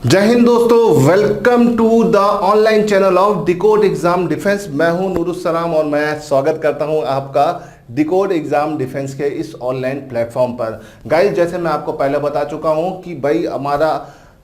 जय हिंद दोस्तों, welcome to the online channel of decode exam defence. मैं हूं नूरुस्सलाम और मैं स्वागत करता हूं आपका डिकोड एग्जाम डिफेंस के इस ऑनलाइन प्लेटफॉर्म पर। गाइस, जैसे मैं आपको पहले बता चुका हूं कि भाई हमारा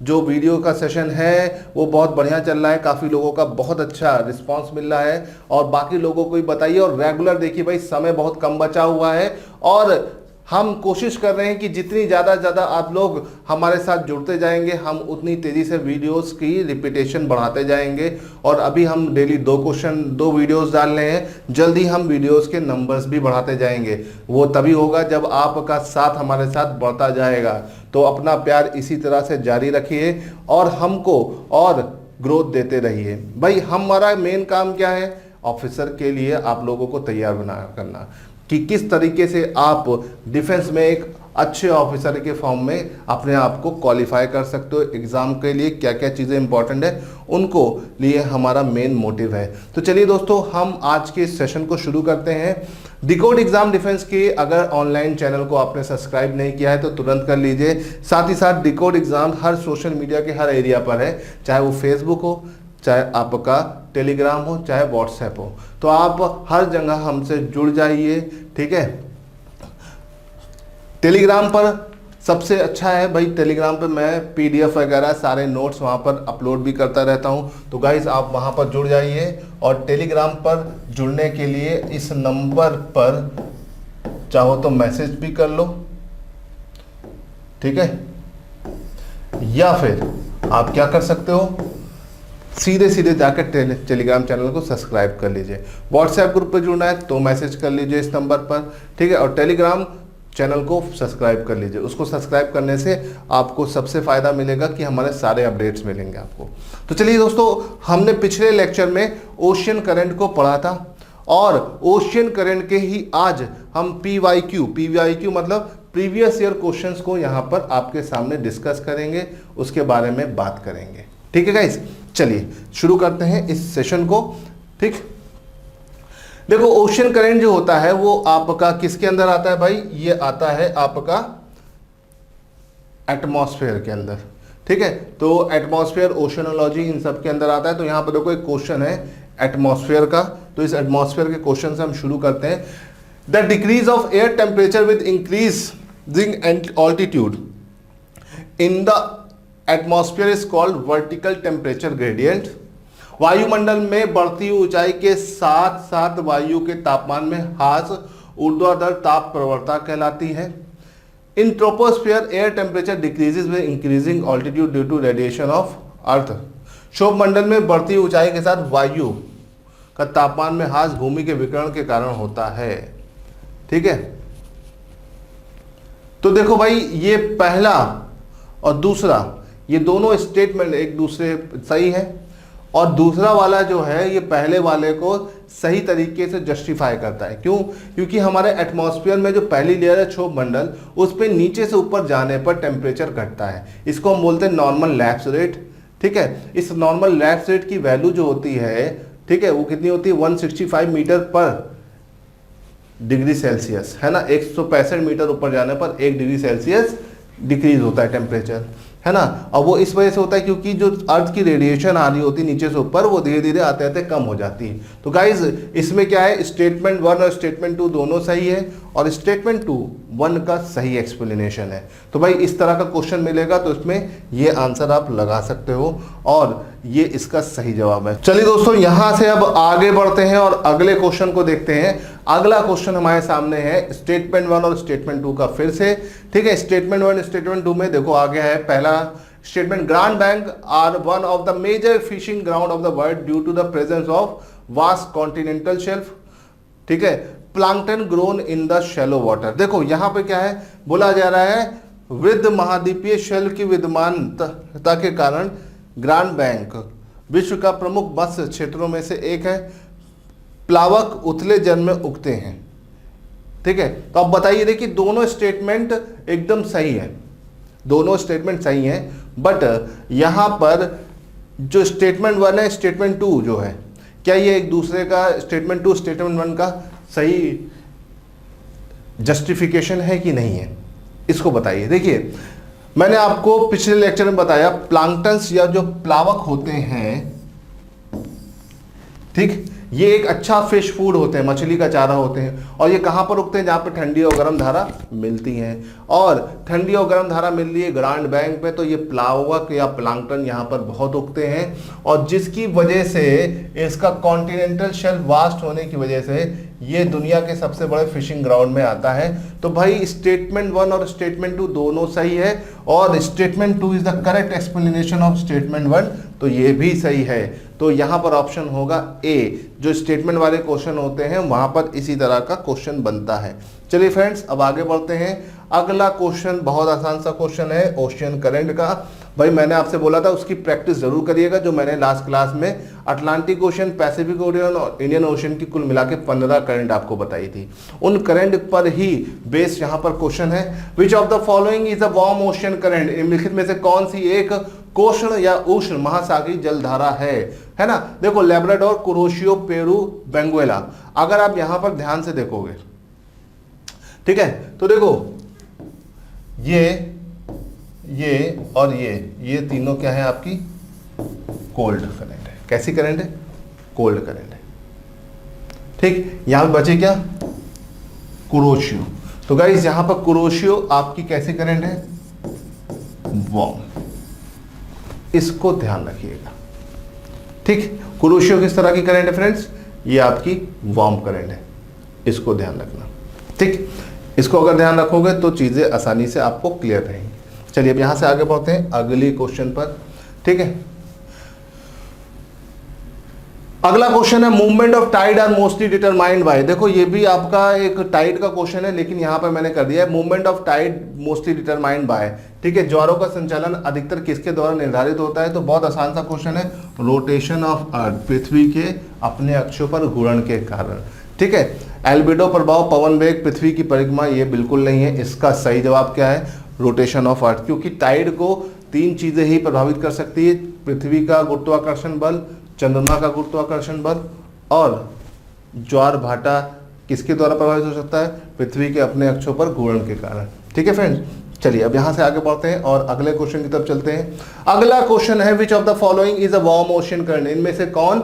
जो वीडियो का सेशन है वो बहुत बढ़िया चल रहा है, काफ़ी लोगों का बहुत अच्छा रिस्पांस मिल रहा है और बाकी लोगों को भी बताइए और रेगुलर देखिए। भाई समय बहुत कम बचा हुआ है और हम कोशिश कर रहे हैं कि जितनी ज़्यादा आप लोग हमारे साथ जुड़ते जाएंगे हम उतनी तेज़ी से वीडियोस की रिपीटेशन बढ़ाते जाएंगे। और अभी हम डेली 2 वीडियोस डाल रहे हैं, जल्दी हम वीडियोस के नंबर्स भी बढ़ाते जाएंगे। वो तभी होगा जब आपका साथ हमारे साथ बढ़ता जाएगा। तो अपना प्यार इसी तरह से जारी रखिए और हमको और ग्रोथ देते रहिए। भाई हमारा मेन काम क्या है? ऑफिसर के लिए आप लोगों को तैयार करना कि किस तरीके से आप डिफेंस में एक अच्छे ऑफिसर के फॉर्म में अपने आप को क्वालिफाई कर सकते हो। एग्ज़ाम के लिए क्या क्या चीज़ें इंपॉर्टेंट है उनको लिए हमारा मेन मोटिव है। तो चलिए दोस्तों, हम आज के इस सेशन को शुरू करते हैं। डिकोड एग्जाम डिफेंस के अगर ऑनलाइन चैनल को आपने सब्सक्राइब नहीं किया है तो तुरंत कर लीजिए। साथ ही साथ डिकोड एग्जाम हर सोशल मीडिया के हर एरिया पर है, चाहे वो फेसबुक हो, चाहे आपका टेलीग्राम हो, चाहे व्हाट्सएप हो। तो आप हर जगह हमसे जुड़ जाइए, ठीक है। टेलीग्राम पर सबसे अच्छा है भाई, टेलीग्राम पर मैं पीडीएफ वगैरह सारे नोट्स वहाँ पर अपलोड भी करता रहता हूँ। तो गाइस आप वहाँ पर जुड़ जाइए और टेलीग्राम पर जुड़ने के लिए इस नंबर पर चाहो तो मैसेज भी कर लो, ठीक है, या फिर आप क्या कर सकते हो, सीधे जाकर टेलीग्राम चैनल को सब्सक्राइब कर लीजिए। व्हाट्सएप ग्रुप पर जुड़ना है तो मैसेज कर लीजिए इस नंबर पर, ठीक है। और टेलीग्राम चैनल को सब्सक्राइब कर लीजिए। उसको सब्सक्राइब करने से आपको सबसे फ़ायदा मिलेगा कि हमारे सारे अपडेट्स मिलेंगे आपको। तो चलिए दोस्तों, हमने पिछले लेक्चर में ओशियन करंट को पढ़ा था और ओशियन करंट के ही आज हम पीवाईक्यू मतलब प्रीवियस ईयर क्वेश्चंस को यहाँ पर आपके सामने डिस्कस करेंगे, उसके बारे में बात करेंगे, ठीक है गाइस। चलिए शुरू करते हैं इस सेशन को, ठीक। देखो, ओशियन करंट जो होता है वो आपका किसके अंदर आता है भाई? ये आता है आपका एटमॉस्फेयर के अंदर, ठीक है। तो एटमॉस्फेयर, ओशनोलॉजी, इन सब के अंदर आता है। तो यहाँ पर देखो एक क्वेश्चन है एटमॉस्फेयर का, तो इस एटमॉस्फेयर के क्वेश्चन से हम शुरू करते हैं। The decrease of air temperature with increasing altitude in the atmosphere is called vertical temperature gradient. वायुमंडल में बढ़ती ऊंचाई के साथ साथ वायु के तापमान में ह्रास ऊर्ध्वाधर ताप प्रवणता कहलाती है। In troposphere air temperature decreases with increasing altitude due to radiation of earth. क्षोभ मंडल में बढ़ती ऊंचाई के साथ वायु का तापमान में ह्रास भूमि के विकिरण के कारण होता है, ठीक है। तो देखो भाई, ये पहला और दूसरा ये दोनों स्टेटमेंट एक दूसरे सही है और दूसरा वाला जो है ये पहले वाले को सही तरीके से जस्टिफाई करता है। क्यों? क्योंकि हमारे एटमॉस्फेयर में जो पहली लेयर है क्षोभ मंडल, उस पर नीचे से ऊपर जाने पर टेम्परेचर घटता है। इसको हम बोलते हैं नॉर्मल लैप्स रेट, ठीक है। इस नॉर्मल लैप्स रेट की वैल्यू जो होती है, ठीक है, वो कितनी होती है? 165 मीटर पर डिग्री सेल्सियस, है ना। 165 मीटर ऊपर जाने पर 1 डिग्री सेल्सियस डिक्रीज होता है टेम्परेचर, है ना। और वो इस वजह से होता है क्योंकि जो अर्थ की रेडिएशन आ रही होती है नीचे से ऊपर, वो धीरे धीरे आते आते कम हो जाती है। तो गाइज इसमें क्या है, स्टेटमेंट 1 और स्टेटमेंट 2 दोनों सही है और स्टेटमेंट 1 का सही एक्सप्लेनेशन है। तो भाई इस तरह का क्वेश्चन मिलेगा तो इसमें ये आंसर आप लगा सकते हो और ये इसका सही जवाब है। चलिए दोस्तों, यहाँ से अब आगे बढ़ते हैं और अगले क्वेश्चन को देखते हैं। अगला क्वेश्चन हमारे सामने है स्टेटमेंट 1 और स्टेटमेंट 2 का फिर से, ठीक है। स्टेटमेंट 1 स्टेटमेंट 2 में देखो आगे है पहला statement, grand bank are one of the major fishing ground of the world due to the presence of vast continental shelf, ठीक है, plankton grown in the shallow water. देखो यहाँ पे क्या है, बोला जा रहा है वृद्ध महाद्वीपीय शेल्फ की विद्यमानता के कारण ग्रैंड बैंक विश्व का प्रमुख मत्स्य क्षेत्रों में से एक है। प्लावक उथले जल में उगते हैं, ठीक है। तो अब बताइए, देखिए दोनों स्टेटमेंट एकदम सही है, दोनों स्टेटमेंट सही है, बट यहाँ पर जो स्टेटमेंट 1 है स्टेटमेंट 2 जो है, क्या ये एक दूसरे का स्टेटमेंट 2 स्टेटमेंट 1 का सही जस्टिफिकेशन है कि नहीं है, इसको बताइए। देखिए मैंने आपको पिछले लेक्चर में बताया प्लांक्टन्स या जो प्लावक होते हैं, ठीक, ये एक अच्छा फिश फूड होते हैं, मछली का चारा होते हैं। और ये कहाँ पर उगते हैं? जहाँ पर ठंडी और गर्म धारा मिलती हैं। और ठंडी और गर्म धारा मिल रही है ग्रांड बैंक पे, तो ये प्लावक या प्लांक्टन यहाँ पर बहुत उगते हैं। और जिसकी वजह से इसका कॉन्टिनेंटल शेल्फ वास्ट होने की वजह से ये दुनिया के सबसे बड़े फिशिंग ग्राउंड में आता है। तो भाई स्टेटमेंट 1 और स्टेटमेंट 2 दोनों सही है, और statement 2 is the correct explanation of statement 1, तो ये भी सही है। तो यहाँ पर ऑप्शन होगा ए। जो स्टेटमेंट वाले क्वेश्चन होते हैं वहां पर इसी तरह का क्वेश्चन बनता है। चलिए फ्रेंड्स, अब आगे बढ़ते हैं। अगला क्वेश्चन बहुत आसान सा क्वेश्चन है ओशियन करंट का। भाई मैंने आपसे बोला था उसकी प्रैक्टिस जरूर करिएगा, जो मैंने लास्ट क्लास में अटलांटिक ओशन, पैसिफिक ओशन और इंडियन ओशन की कुल मिला के 15 करंट आपको बताई थी। उन करंट पर ही बेस यहाँ पर क्वेश्चन है। Which of the following is a warm ocean current? निम्नलिखित में से कौन सी एक कोष्ण या उष्ण महासागरीय जलधारा है ना? देखो, लेब्राडोर, कुरोशियो, पेरू, बेंगुएला। अगर आप यहां पर ध्यान से देखोगे, ठीक है, तो देखो ये और ये तीनों क्या है? आपकी कोल्ड करंट है। कैसी करंट है? कोल्ड करंट है। ठीक, यहां पर बचे क्या? कुरोशियो। तो गाइस यहां पर कुरोशियो आपकी कैसी करंट है? वार्म। इसको ध्यान रखिएगा। ठीक, कुरोशियो किस तरह की करंट है फ्रेंड्स? ये आपकी वार्म करंट है, इसको ध्यान रखना। ठीक, इसको अगर ध्यान रखोगे तो चीजें आसानी से आपको क्लियर रहेंगी। चलिए अब यहां से आगे बढ़ते हैं अगली क्वेश्चन पर। ठीक है, अगला क्वेश्चन है movement of tide are mostly determined by. देखो ये भी आपका एक टाइड का क्वेश्चन है, लेकिन यहां पर मैंने कर दिया है movement of tide mostly determined by. ठीक है, ज्वारों का संचालन अधिकतर किसके द्वारा निर्धारित होता है? तो बहुत आसान सा क्वेश्चन है, रोटेशन ऑफ अर्थ, पृथ्वी के अपने अक्षों पर घूर्णन के कारण। ठीक है, एल्बिडो प्रभाव, पवन वेग, पृथ्वी की परिक्रमा, ये बिल्कुल नहीं है। इसका सही जवाब क्या है? रोटेशन ऑफ अर्थ, क्योंकि टाइड को 3 चीजें ही प्रभावित कर सकती है, पृथ्वी का गुरुत्वाकर्षण बल, चंद्रमा का गुरुत्वाकर्षण बल, और ज्वार भाटा किसके द्वारा प्रभावित हो सकता है? पृथ्वी के अपने अक्षों पर घूर्णन के कारण। ठीक है फ्रेंड्स, चलिए अब यहां से आगे बढ़ते हैं और अगले क्वेश्चन की तरफ चलते हैं। अगला क्वेश्चन है which of the following is a warm ocean current? इनमें से कौन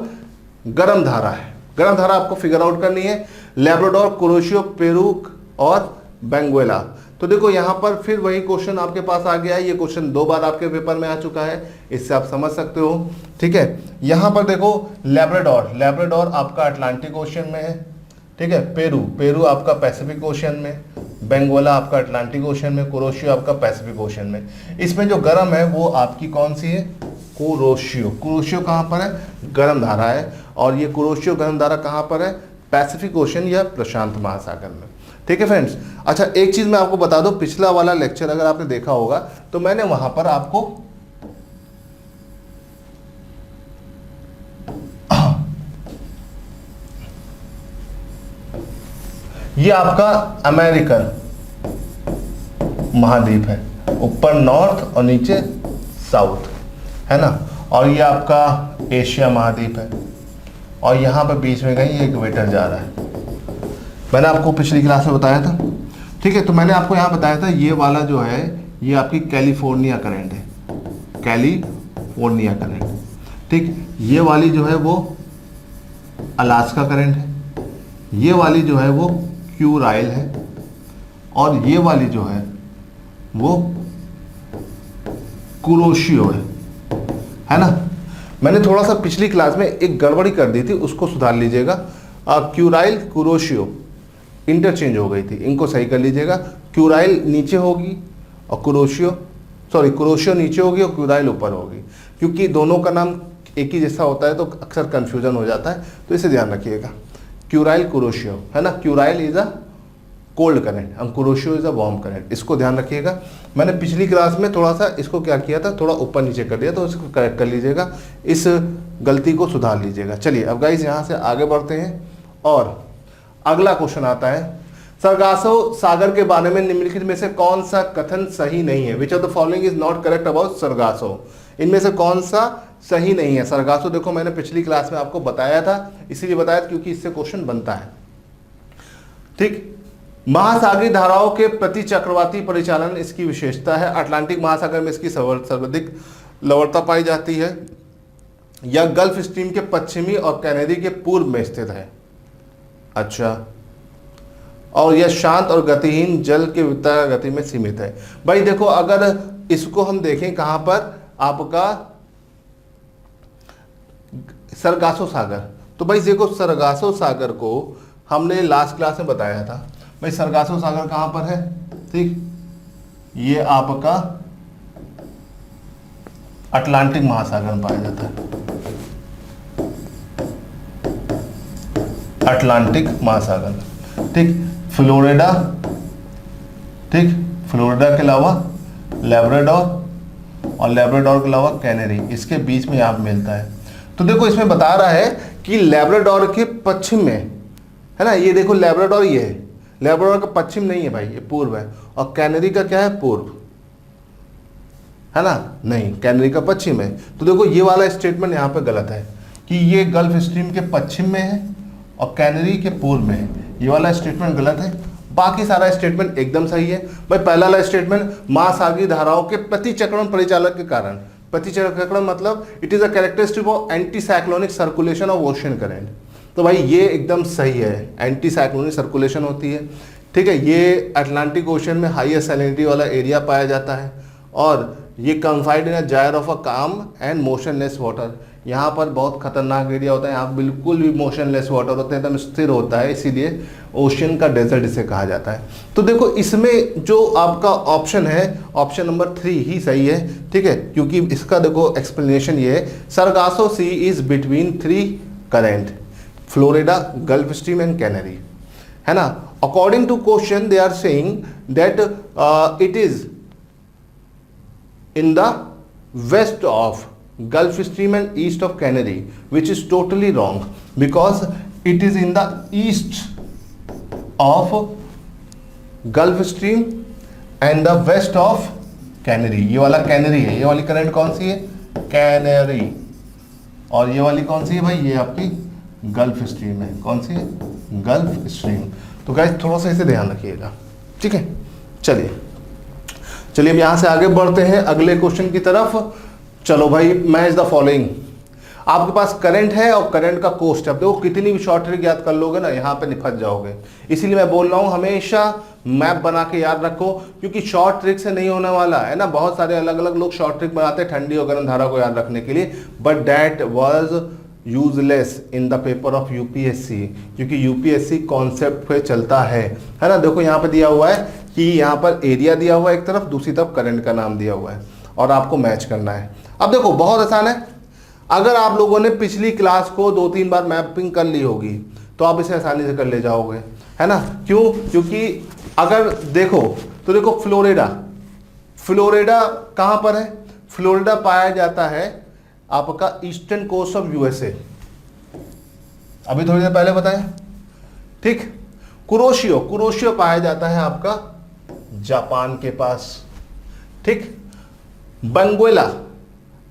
गर्म धारा है? गर्म धारा आपको फिगर आउट करनी है। लेब्राडोर, कुरोशियो, पेरू और बेंगुएला। तो देखो यहां पर फिर वही क्वेश्चन आपके पास आ गया है। ये क्वेश्चन 2 बार आपके पेपर में आ चुका है, इससे आप समझ सकते हो। ठीक है, यहां पर देखो लेब्राडोर आपका अटलांटिक ओशन में है। ठीक है, पेरू आपका पैसिफिक ओशन में, बेंगुएला आपका अटलांटिक ओशन में, कुरोशियो आपका पैसिफिक ओशन में। इसमें जो गर्म है वो आपकी कौन सी है? कुरोशियो कहां पर है? गर्म धारा है। और ये कुरोशियो गर्म धारा कहां पर है? पैसिफिक ओशन या प्रशांत महासागर में। ठीक है फ्रेंड्स, अच्छा एक चीज मैं आपको बता दूं, पिछला वाला लेक्चर अगर आपने देखा होगा तो मैंने वहां पर आपको ये आपका अमेरिकन महाद्वीप है, ऊपर नॉर्थ और नीचे साउथ है ना, और ये आपका एशिया महाद्वीप है, और यहाँ पर बीच में कहीं इक्वेटर जा रहा है। मैंने आपको पिछली क्लास में बताया था। ठीक है, तो मैंने आपको यहाँ बताया था ये वाला जो है ये आपकी कैलिफोर्निया करंट है, कैलिफोर्निया करंट। ठीक, ये वाली जो है वो अलास्का करंट है, ये वाली जो है वो क्यूराइल है, और ये वाली जो है वो कुरोशियो है ना। मैंने थोड़ा सा पिछली क्लास में एक गड़बड़ी कर दी थी, उसको सुधार लीजिएगा। क्यूराइल कुरोशियो इंटरचेंज हो गई थी, इनको सही कर लीजिएगा। क्यूराइल नीचे होगी और कुरोशियो नीचे होगी और क्यूराइल ऊपर होगी, क्योंकि दोनों का नाम एक ही जैसा होता है तो अक्सर कंफ्यूजन हो जाता है, तो इसे ध्यान रखिएगा। क्यूराइल कुरोशियो है ना, Kurile is a cold current और Kuroshio is a warm current, इसको ध्यान रखिएगा। मैंने पिछली क्लास में थोड़ा सा इसको क्या किया था, थोड़ा ऊपर नीचे कर दिया, तो इसको करेक्ट कर लीजिएगा, इस गलती को सुधार लीजिएगा। चलिए अब गाइस यहाँ से आगे बढ़ते हैं और अगला क्वेश्चन आता है, सरगासो सागर के बारे में निम्नलिखित में से कौन सा कथन सही नहीं है? Which of the following is not correct about Sargasso? इनमें से कौन सा सही नहीं है? सरगासो देखो मैंने पिछली क्लास में आपको बताया था, इसीलिए बताया क्योंकि इससे क्वेश्चन बनता है। ठीक, महासागरीय धाराओं के प्रति चक्रवाती परिचालन इसकी विशेषता है। अटलांटिक महासागर में इसकी सर्वाधिक लवणता पाई जाती है। यह गल्फ स्ट्रीम के पश्चिमी और कैनेरी के पूर्व में स्थित है। अच्छा, और यह शांत और गतिहीन जल के वितरण गति में सीमित है। भाई देखो, अगर इसको हम देखें कहां पर, आपका सरगासो सागर, तो भाई देखो सरगासो सागर को हमने लास्ट क्लास में बताया था। भाई सरगासो सागर कहां पर है, ठीक, ये आपका अटलांटिक महासागर में पाया जाता है। अटलांटिक महासागर, ठीक, फ्लोरिडा, ठीक, फ्लोरिडा के अलावा लेब्राडोर और लेब्राडोर के अलावा कैनेरी, इसके बीच में यहाँ मिलता है। तो देखो इसमें बता रहा है कि लेब्राडोर के पश्चिम में है ना, ये देखो लेब्राडोर, ये है लेब्राडोर का पश्चिम नहीं है भाई, ये पूर्व है। और कैनेरी का क्या है, पूर्व है ना, नहीं, कैनेरी का पश्चिम है। तो देखो ये वाला स्टेटमेंट यहाँ पे गलत है कि ये गल्फ स्ट्रीम के पश्चिम में है और कैनेरी के पूर्व में है, ये वाला स्टेटमेंट गलत है। बाकी सारा स्टेटमेंट एकदम सही है। भाई पहला वाला स्टेटमेंट, महासागरीय धाराओं के प्रतिचक्रण परिचालन के कारण, प्रतिचक्रण मतलब it is a characteristic of anti cyclonic circulation of ocean current. तो भाई ये एकदम सही है, एंटी साइक्लोनिक सर्कुलेशन होती है, ठीक है। ये अटलांटिक ओशन में हाईएस्ट सैलिनिटी वाला एरिया पाया जाता है और ये confined in a gyre of a calm and motionless water. यहाँ पर बहुत खतरनाक एरिया होता है, यहाँ बिल्कुल भी मोशनलेस वाटर होते हैं, एकदम स्थिर होता है, इसीलिए ओशन का डेजर्ट इसे कहा जाता है। तो देखो इसमें जो आपका ऑप्शन है, ऑप्शन नंबर 3 ही सही है, ठीक है, क्योंकि इसका देखो एक्सप्लेनेशन ये है, Sargasso sea is between 3 current, Florida, gulf stream and Canary, है ना। According to question they are saying that it is in the west of Gulf Stream and east of Canary, which is totally wrong because it is in the east of Gulf Stream and the west of Canary। ये वाला canary है, ये वाली current कौन सी है, canary, और ये वाली कौन सी है भाई, ये आपकी गल्फ स्ट्रीम है। कौन सी है, गल्फ स्ट्रीम। तो गाइस थोड़ा सा इसे ध्यान रखिएगा, ठीक है। चलिए अब यहाँ से आगे बढ़ते हैं अगले क्वेश्चन की तरफ। चलो भाई, मैच द फॉलोइंग। आपके पास करंट है और करंट का कोस्ट है। अब देखो कितनी भी शॉर्ट ट्रिक याद कर लोगे ना, यहाँ पे निपट जाओगे। इसीलिए मैं बोल रहा हूँ हमेशा मैप बना के याद रखो, क्योंकि शॉर्ट ट्रिक से नहीं होने वाला है ना। बहुत सारे अलग अलग लोग शॉर्ट ट्रिक बनाते हैं ठंडी और गर्म धारा को याद रखने के लिए, but that was useless in the paper of UPSC, क्योंकि यूपीएससी कॉन्सेप्ट पे चलता है ना। देखो यहाँ पे दिया हुआ है कि यहाँ पर एरिया दिया हुआ है एक तरफ, दूसरी तरफ करंट का नाम दिया हुआ है और आपको मैच करना है। अब देखो बहुत आसान है, अगर आप लोगों ने पिछली क्लास को 2-3 बार मैपिंग कर ली होगी तो आप इसे आसानी से कर ले जाओगे, है ना। क्यों, क्योंकि अगर देखो तो देखो फ्लोरिडा कहाँ पर है, फ्लोरिडा पाया जाता है आपका ईस्टर्न कोस्ट ऑफ यूएसए, अभी थोड़ी देर पहले बताया, ठीक। कुरोशियो पाया जाता है आपका जापान के पास, ठीक। बंगुएला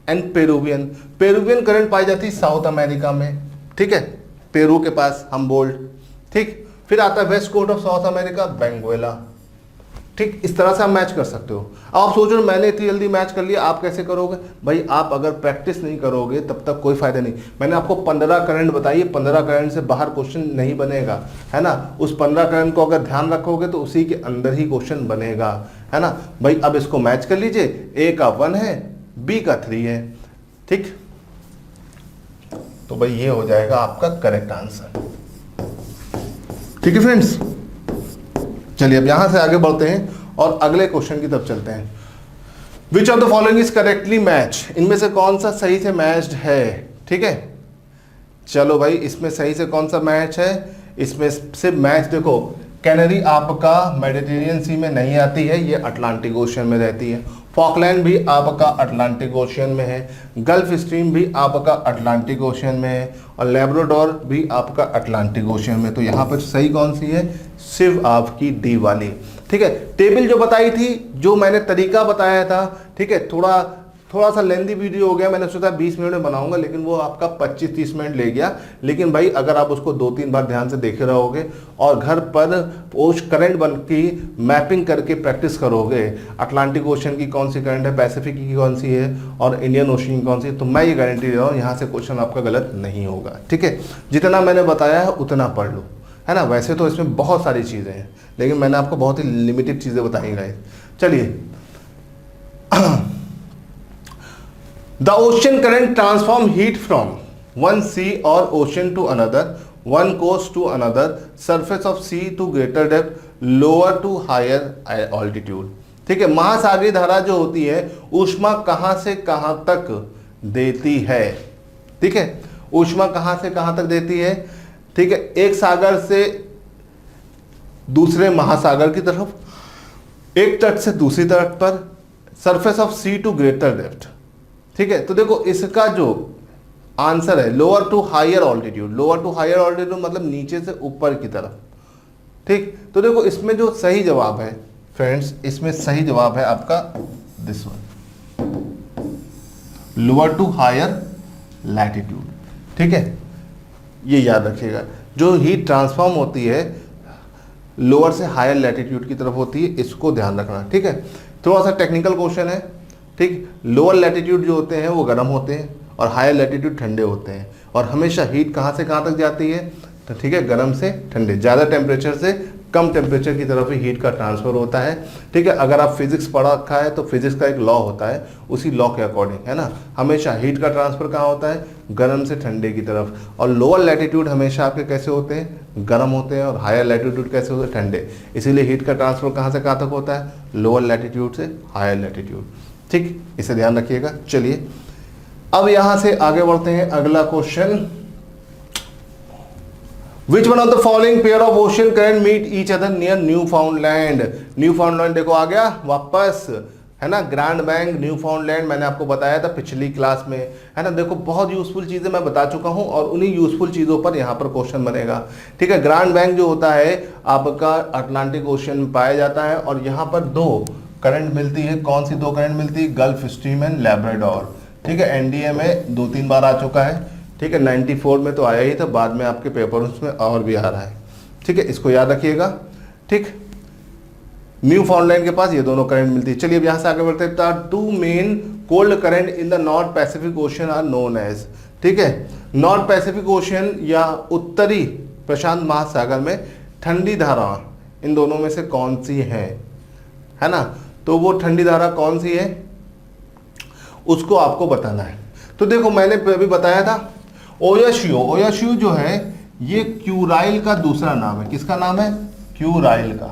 एंड पेरुवियन करंट पाई जाती है साउथ अमेरिका में, ठीक है, पेरू के पास हम्बोल्ट, ठीक। फिर आता है west coast of South America, Benguela, ठीक। इस तरह से आप मैच कर सकते हो। अब आप सोचो मैंने इतनी जल्दी मैच कर लिया, आप कैसे करोगे भाई। आप अगर प्रैक्टिस नहीं करोगे तब तक कोई फायदा नहीं। मैंने आपको 15 करंट बताइए, 15 करंट से बाहर क्वेश्चन नहीं बनेगा, है ना। उस 15 करंट को अगर ध्यान रखोगे तो उसी के अंदर ही क्वेश्चन बनेगा, है ना भाई। अब इसको मैच कर लीजिए, ए का 1 है, बी का 3 है, ठीक। तो भाई ये हो जाएगा आपका करेक्ट आंसर, ठीक है फ्रेंड्स। चलिए अब यहां से आगे बढ़ते हैं और अगले क्वेश्चन की तरफ चलते हैं। विच of the following is correctly match, इनमें से कौन सा सही से मैच्ड है, ठीक है। चलो भाई, इसमें सही से कौन सा मैच है, इसमें से मैच देखो, कैनरी आपका मेडिटेरियन सी में नहीं आती है, ये अटलांटिक ओशन में रहती है। फॉकलैंड भी आपका अटलांटिक ओशन में है, गल्फ स्ट्रीम भी आपका अटलांटिक ओशन में है, और लेब्राडोर भी आपका अटलांटिक ओशन में। तो यहाँ पर सही कौन सी है, सिर्फ आपकी डी वाली, ठीक है। टेबल जो बताई थी, जो मैंने तरीका बताया था, ठीक है, थोड़ा थोड़ा सा लेंदी वीडियो हो गया, मैंने सोचा 20 मिनट में बनाऊंगा, लेकिन वो आपका 25-30 मिनट ले गया। लेकिन भाई अगर आप उसको 2-3 बार ध्यान से देखे रहोगे और घर पर उस करंट बन की मैपिंग करके प्रैक्टिस करोगे, अटलांटिक ओशन की कौन सी करंट है, पैसिफिक की कौन सी है और इंडियन ओशन की कौन सी है, तो मैं ये गारंटी दे रहा हूँ यहाँ से क्वेश्चन आपका गलत नहीं होगा। ठीक है, जितना मैंने बताया है उतना पढ़ लो, है ना। वैसे तो इसमें बहुत सारी चीज़ें हैं, लेकिन मैंने आपको बहुत ही लिमिटेड चीज़ें बताई गाइस। चलिए, The ocean current transform heat from one sea or ocean to another, one coast to another, surface of sea to greater depth, lower to higher altitude। ठीक है, महासागरीय धारा जो होती है ऊष्मा कहां से कहां तक देती है। ठीक है, ऊष्मा कहां से कहां तक देती है। ठीक है, एक सागर से दूसरे महासागर की तरफ, एक तट से दूसरी तट पर, surface of sea to greater depth. ठीक है, तो देखो इसका जो आंसर है lower to higher altitude. Lower to higher altitude मतलब नीचे से ऊपर की तरफ। ठीक, तो देखो इसमें जो सही जवाब है फ्रेंड्स, इसमें सही जवाब है आपका this one, lower to higher latitude. ठीक है, ये याद रखिएगा, जो हीट ट्रांसफॉर्म होती है लोअर से हायर लैटिट्यूड की तरफ होती है, इसको ध्यान रखना। ठीक है, थोड़ा सा टेक्निकल क्वेश्चन है। ठीक, लोअर लैटिट्यूड जो होते हैं वो गर्म होते हैं और हायर लैटिट्यूड ठंडे होते हैं, और हमेशा हीट कहाँ से कहाँ तक जाती है, तो ठीक है गर्म से ठंडे, ज़्यादा टेम्परेचर से कम टेम्परेचर की तरफ ही हीट का ट्रांसफर होता है। ठीक है, अगर आप फिजिक्स पढ़ा रखा है तो फिजिक्स का एक लॉ होता है, उसी लॉ के अकॉर्डिंग, है ना, हमेशा हीट का ट्रांसफर कहाँ होता है, गर्म से ठंडे की तरफ। और लोअर लैटिट्यूड हमेशा आपके कैसे होते हैं, गर्म होते हैं, और हायर लैटिट्यूड कैसे होते हैं, ठंडे। इसीलिए हीट का ट्रांसफर कहाँ से कहाँ तक होता है, लोअर लैटिट्यूड से हायर लैटिट्यूड। ठीक, इसे ध्यान रखिएगा। चलिए अब यहां से आगे बढ़ते हैं, अगला question, Which one of the following pair of ocean current meet each other near Newfoundland. Newfoundland देखो आ गया वापस, है ना, ग्रैंड बैंक न्यूफाउंडलैंड मैंने आपको बताया था पिछली क्लास में, है ना। देखो बहुत यूजफुल चीज़ें मैं बता चुका हूं और उन्हीं यूजफुल चीज़ों पर यहाँ पर क्वेश्चन बनेगा। ठीक है, ग्रैंड बैंक जो होता है आपका अटलांटिक ओशन में पाया जाता है, और यहाँ पर दो करंट मिलती है। कौन सी दो करंट मिलती है, गल्फ स्ट्रीम एंड लैब्राडोर। ठीक है, एनडीए में 2-3 बार आ चुका है। ठीक है, 94 में तो आया ही था, बाद में आपके पेपर्स में और भी आ रहा है। ठीक है, इसको याद रखिएगा। ठीक, न्यूफाउंडलैंड के पास ये दोनों करंट मिलती है। चलिए अब यहाँ से आगे बढ़ते हैं। 2 main cold current in the North Pacific ocean are known as. ठीक है, नॉर्थ पैसिफिक ओशन या उत्तरी प्रशांत महासागर में ठंडी धारा इन दोनों में से कौन सी है ना, तो वो ठंडी धारा कौन सी है उसको आपको बताना है। तो देखो मैंने अभी बताया था ओयाशियो। ओयाशियो जो है ये क्यूराइल का दूसरा नाम है। किसका नाम है, क्यूराइल का।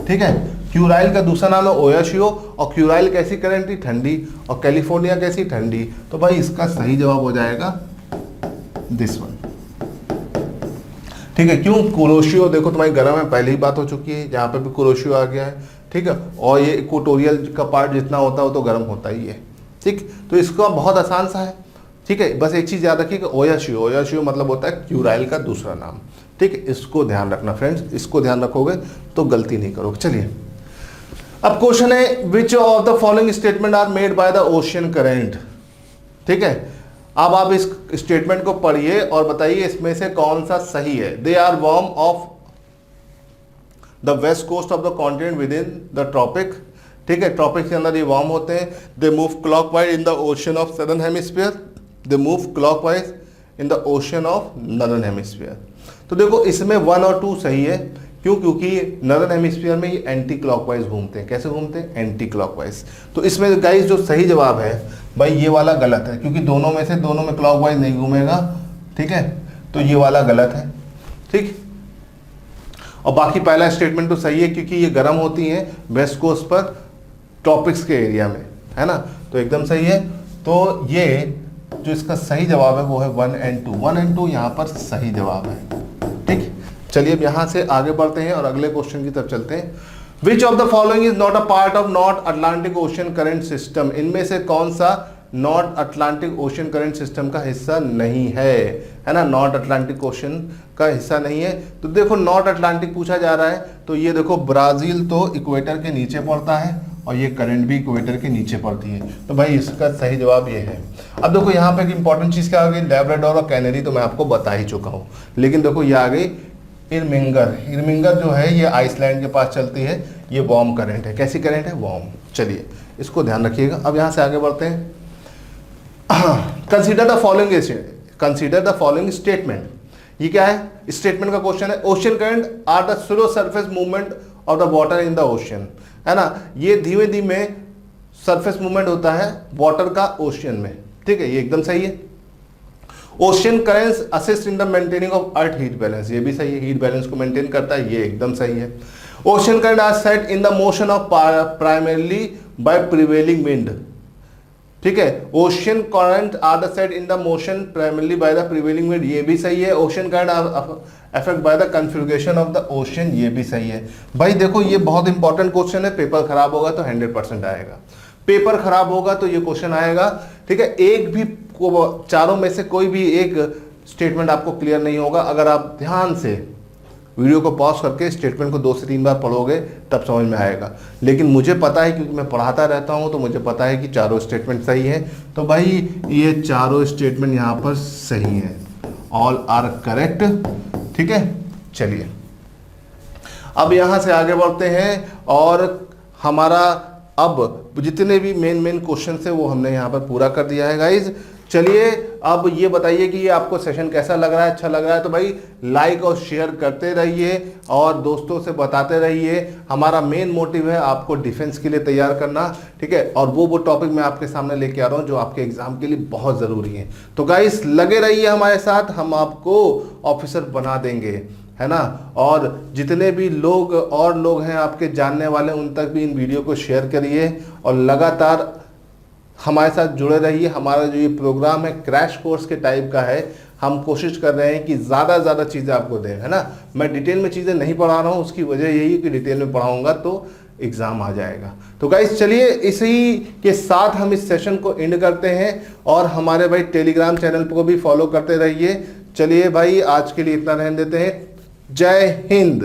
ठीक है, क्यूराइल का दूसरा नाम है ओयाशियो, और क्यूराइल कैसी करंट थी, ठंडी, और कैलिफोर्निया कैसी, ठंडी। तो भाई इसका सही जवाब हो जाएगा दिस वन। ठीक है, क्यों, कुरोशियो देखो तुम्हारी गर्म है, पहले ही बात हो चुकी है, यहाँ पे भी कुरोशियो आ गया है। ठीक है, और ये इक्वेटोरियल का पार्ट जितना होता है वो तो गर्म होता ही है। ठीक, तो इसका बहुत आसान सा है। ठीक है, बस एक चीज़ याद रखिए कि ओयाशियो, ओयाशियो मतलब होता है क्यूराइल का दूसरा नाम। ठीक है, इसको ध्यान रखना फ्रेंड्स, इसको ध्यान रखोगे तो गलती नहीं करोगे। चलिए अब क्वेश्चन है, which of the following statement are made by the ocean current. ठीक है, अब आप इस स्टेटमेंट को पढ़िए और बताइए इसमें से कौन सा सही है। They are warm off the west coast of the continent within the tropic. ठीक है, ट्रॉपिक के अंदर ये वार्म होते हैं। They move clockwise in the ocean of southern hemisphere. They move clockwise in the ocean of northern hemisphere. तो देखो इसमें 1 और 2 सही है। क्यों, क्योंकि नॉर्दर्न हेमिस्फीयर में ये एंटी क्लॉकवाइज घूमते हैं। कैसे घूमते हैं, एंटी क्लॉकवाइज। तो इसमें गाइस जो सही जवाब है भाई ये वाला गलत है, क्योंकि दोनों में क्लॉकवाइज नहीं घूमेगा। ठीक है, तो ये वाला गलत है। ठीक, और बाकी पहला स्टेटमेंट तो सही है, क्योंकि ये गर्म होती हैं वेस्ट कोस्ट पर ट्रॉपिक्स के एरिया में, है ना, तो एकदम सही है। तो ये जो इसका सही जवाब है वो है 1 and 2। 1 and 2 यहाँ पर सही जवाब है। ठीक, चलिए अब यहाँ से आगे बढ़ते हैं और अगले क्वेश्चन की तरफ चलते हैं। विच of the following is not a part of north Atlantic ocean current system. इनमें से कौन सा north Atlantic ocean current system का हिस्सा नहीं है ना, नॉर्थ अटलांटिक ओशन का हिस्सा नहीं है। तो देखो नॉर्थ अटलांटिक पूछा जा रहा है, तो ये देखो ब्राज़ील तो इक्वेटर के नीचे पड़ता है और ये करंट भी इक्वेटर के नीचे पड़ती है। तो भाई इसका सही जवाब ये है। अब देखो यहाँ पे एक इंपॉर्टेंट चीज़ क्या आ गई, लैब्राडोर और कैनरी तो मैं आपको बता ही चुका हूँ, लेकिन देखो ये आ गई इरमिंगर। इरमिंगर जो है ये आइसलैंड के पास चलती है, ये वार्म करंट है। कैसी करंट है, वार्म। चलिए इसको ध्यान रखिएगा। अब यहाँ से आगे बढ़ते हैं। Consider the following statement. ये क्या है, स्टेटमेंट का क्वेश्चन है। Ocean current are the slow surface movement of the water in the ocean, है ना। ये धीमे धीमे सरफेस मूवमेंट होता है वाटर का ओशन में, ठीक है, ये एकदम सही है। Ocean currents assist in the maintaining of earth heat balance, ये भी सही है, हीट बैलेंस को मेंटेन करता है, ये एकदम सही है। Ocean current are set in the motion of primarily by prevailing wind, ठीक है। Ocean current are the set in the motion primarily by the prevailing wind, ये भी सही है। Ocean current are affect by the configuration of the ocean, ये भी सही है। भाई देखो ये बहुत इंपॉर्टेंट क्वेश्चन है, पेपर खराब होगा तो 100% आएगा, पेपर खराब होगा तो ये क्वेश्चन आएगा, ठीक है। एक भी चारों में से कोई भी एक स्टेटमेंट आपको क्लियर नहीं होगा, अगर आप ध्यान से वीडियो को पॉज करके स्टेटमेंट को 2 से 3 बार पढ़ोगे तब समझ में आएगा। लेकिन मुझे पता है, क्योंकि मैं पढ़ाता रहता हूं, तो मुझे पता है कि चारों स्टेटमेंट सही है। तो भाई ये चारों स्टेटमेंट यहाँ पर सही है, ऑल आर करेक्ट, ठीक है। चलिए अब यहाँ से आगे बढ़ते हैं और हमारा अब जितने भी मेन क्वेश्चन है वो हमने यहाँ पर पूरा कर दिया है गाइज। चलिए अब ये बताइए कि ये आपको सेशन कैसा लग रहा है, अच्छा लग रहा है तो भाई लाइक और शेयर करते रहिए और दोस्तों से बताते रहिए। हमारा मेन मोटिव है आपको डिफेंस के लिए तैयार करना, ठीक है, और वो टॉपिक मैं आपके सामने लेके आ रहा हूँ जो आपके एग्जाम के लिए बहुत ज़रूरी है। तो गाइस लगे रहिए हमारे साथ, हम आपको ऑफिसर बना देंगे, है ना। और जितने भी लोग हैं आपके जानने वाले, उन तक भी इन वीडियो को शेयर करिए और लगातार हमारे साथ जुड़े रहिए। हमारा जो ये प्रोग्राम है क्रैश कोर्स के टाइप का है, हम कोशिश कर रहे हैं कि ज़्यादा से ज़्यादा चीज़ें आपको दें, है ना। मैं डिटेल में चीज़ें नहीं पढ़ा रहा हूँ, उसकी वजह यही है कि डिटेल में पढ़ाऊँगा तो एग्ज़ाम आ जाएगा। तो गाइस चलिए इसी के साथ हम इस सेशन को एंड करते हैं और हमारे भाई टेलीग्राम चैनल को भी फॉलो करते रहिए। चलिए भाई आज के लिए इतना रहने देते हैं। जय हिंद।